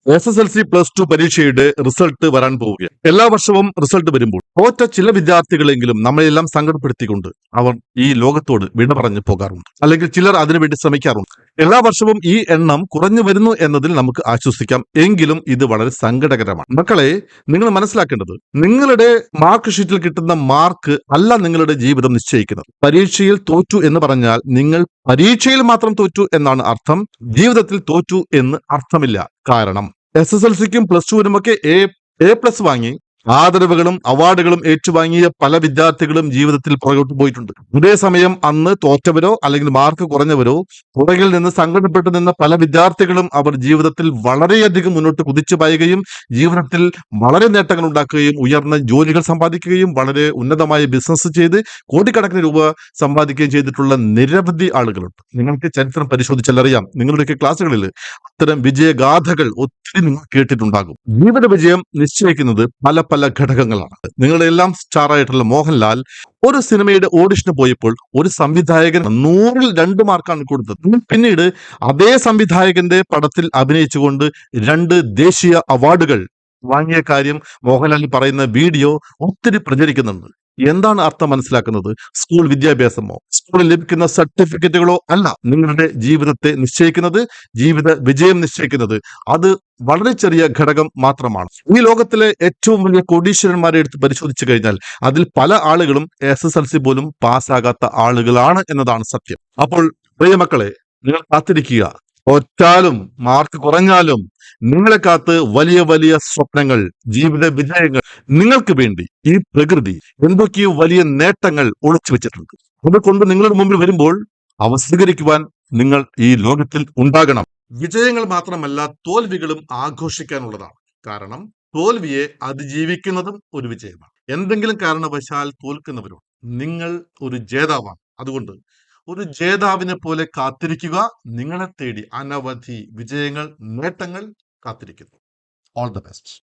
SSLC +2 പരീക്ഷയുടെ result വരാൻ പോവുകയാണ്. എല്ലാ വർഷവും റിസൾട്ട് വരുമ്പോൾ തോറ്റ ചില വിദ്യാർത്ഥികളെങ്കിലും നമ്മളെല്ലാം സങ്കടപ്പെടുത്തിക്കൊണ്ട് അവർ ഈ ലോകത്തോട് വിട പറഞ്ഞു പോകാറുണ്ട്. അല്ലെങ്കിൽ ചിലർ അതിനുവേണ്ടി ശ്രമിക്കാറുണ്ട്. എല്ലാ വർഷവും ഈ എണ്ണം കുറഞ്ഞു വരുന്നു എന്നതിൽ നമുക്ക് ആശ്വസിക്കാം. എങ്കിലും ഇത് വളരെ സങ്കടകരമാണ്. മക്കളെ, നിങ്ങൾ മനസ്സിലാക്കേണ്ടത് നിങ്ങളുടെ മാർക്ക് ഷീറ്റിൽ കിട്ടുന്ന മാർക്ക് അല്ല നിങ്ങളുടെ ജീവിതം നിശ്ചയിക്കുന്നത്. പരീക്ഷയിൽ തോറ്റു എന്ന് പറഞ്ഞാൽ നിങ്ങൾ പരീക്ഷയിൽ മാത്രം തോറ്റു എന്നാണ് അർത്ഥം. ജീവിതത്തിൽ തോറ്റു എന്ന് അർത്ഥമില്ല. കാരണം SSLCക്കും +2-നുമൊക്കെ A+ വാങ്ങി ആദരവുകളും അവാർഡുകളും ഏറ്റുവാങ്ങിയ പല വിദ്യാർത്ഥികളും ജീവിതത്തിൽ പുറകോട്ട് പോയിട്ടുണ്ട്. അതേസമയം അന്ന് തോറ്റവരോ അല്ലെങ്കിൽ മാർക്ക് കുറഞ്ഞവരോ പുറകിൽ നിന്ന് സങ്കടപ്പെട്ടു നിന്ന പല വിദ്യാർത്ഥികളും അവർ ജീവിതത്തിൽ വളരെയധികം മുന്നോട്ട് കുതിച്ചു പായുകയും ജീവിതത്തിൽ വളരെ നേട്ടങ്ങൾ ഉണ്ടാക്കുകയും ഉയർന്ന ജോലികൾ സമ്പാദിക്കുകയും വളരെ ഉന്നതമായ ബിസിനസ് ചെയ്ത് കോടിക്കണക്കിന് രൂപ സമ്പാദിക്കുകയും ചെയ്തിട്ടുള്ള നിരവധി ആളുകളുണ്ട്. നിങ്ങൾക്ക് ചരിത്രം പരിശോധിച്ചാൽ അറിയാം. നിങ്ങളുടെയൊക്കെ ക്ലാസ്സുകളിൽ അത്തരം വിജയഗാഥകൾ ഒത്തിരി നിങ്ങൾ കേട്ടിട്ടുണ്ടാകും. ജീവിത വിജയം നിശ്ചയിക്കുന്നത് പല ഘടകങ്ങളാണ്. നിങ്ങളുടെ എല്ലാം സ്റ്റാർ ആയിട്ടുള്ള മോഹൻലാൽ ഒരു സിനിമയുടെ ഓഡിഷന് പോയപ്പോൾ ഒരു സംവിധായകൻ 100-ൽ 2 മാർക്കാണ് കൊടുത്തത്. പിന്നീട് അതേ സംവിധായകന്റെ പടത്തിൽ അഭിനയിച്ചുകൊണ്ട് 2 ദേശീയ അവാർഡുകൾ വാങ്ങിയ കാര്യം മോഹൻലാൽ പറയുന്ന വീഡിയോ ഒത്തിരി പ്രചരിക്കുന്നുണ്ട്. എന്താണ് അർത്ഥം മനസ്സിലാക്കുന്നത്? സ്കൂൾ വിദ്യാഭ്യാസമോ സ്കൂളിൽ ലഭിക്കുന്ന സർട്ടിഫിക്കറ്റുകളോ അല്ല നിങ്ങളുടെ ജീവിതത്തെ നിശ്ചയിക്കുന്നത്. ജീവിത വിജയം നിശ്ചയിക്കുന്നത് അത് വളരെ ചെറിയ ഘടകം മാത്രമാണ്. ഈ ലോകത്തിലെ ഏറ്റവും വലിയ കോടീശ്വരന്മാരെ എടുത്ത് പരിശോധിച്ചു കഴിഞ്ഞാൽ അതിൽ പല ആളുകളും SSLC പോലും പാസ്സാകാത്ത ആളുകളാണ് എന്നതാണ് സത്യം. അപ്പോൾ പ്രിയ മക്കളെ, നിങ്ങൾ കാത്തിരിക്കുക. തോറ്റാലും മാർക്ക് കുറഞ്ഞാലും നിങ്ങളെ കാത്ത് വലിയ സ്വപ്നങ്ങൾ, ജീവിത വിജയങ്ങൾ. നിങ്ങൾക്ക് വേണ്ടി ഈ പ്രകൃതി എന്തൊക്കെയോ വലിയ നേട്ടങ്ങൾ ഒളിച്ചു വെച്ചിട്ടുണ്ട്. അതുകൊണ്ട് നിങ്ങളുടെ മുമ്പിൽ വരുമ്പോൾ അവ സ്വീകരിക്കുവാൻ നിങ്ങൾ ഈ ലോകത്തിൽ ഉണ്ടാകണം. വിജയങ്ങൾ മാത്രമല്ല, തോൽവികളും ആഘോഷിക്കാനുള്ളതാണ്. കാരണം തോൽവിയെ അതിജീവിക്കുന്നതും ഒരു വിജയമാണ്. എന്തെങ്കിലും കാരണവശാൽ തോൽക്കുന്നവരും നിങ്ങൾ ഒരു ജേതാവാണ്. അതുകൊണ്ട് ഒരു ജേതാവിനെ പോലെ കാത്തിരിക്കുക. നിങ്ങളെ തേടി അനവധി വിജയങ്ങൾ, നേട്ടങ്ങൾ കാത്തിരിക്കുന്നു. All the best.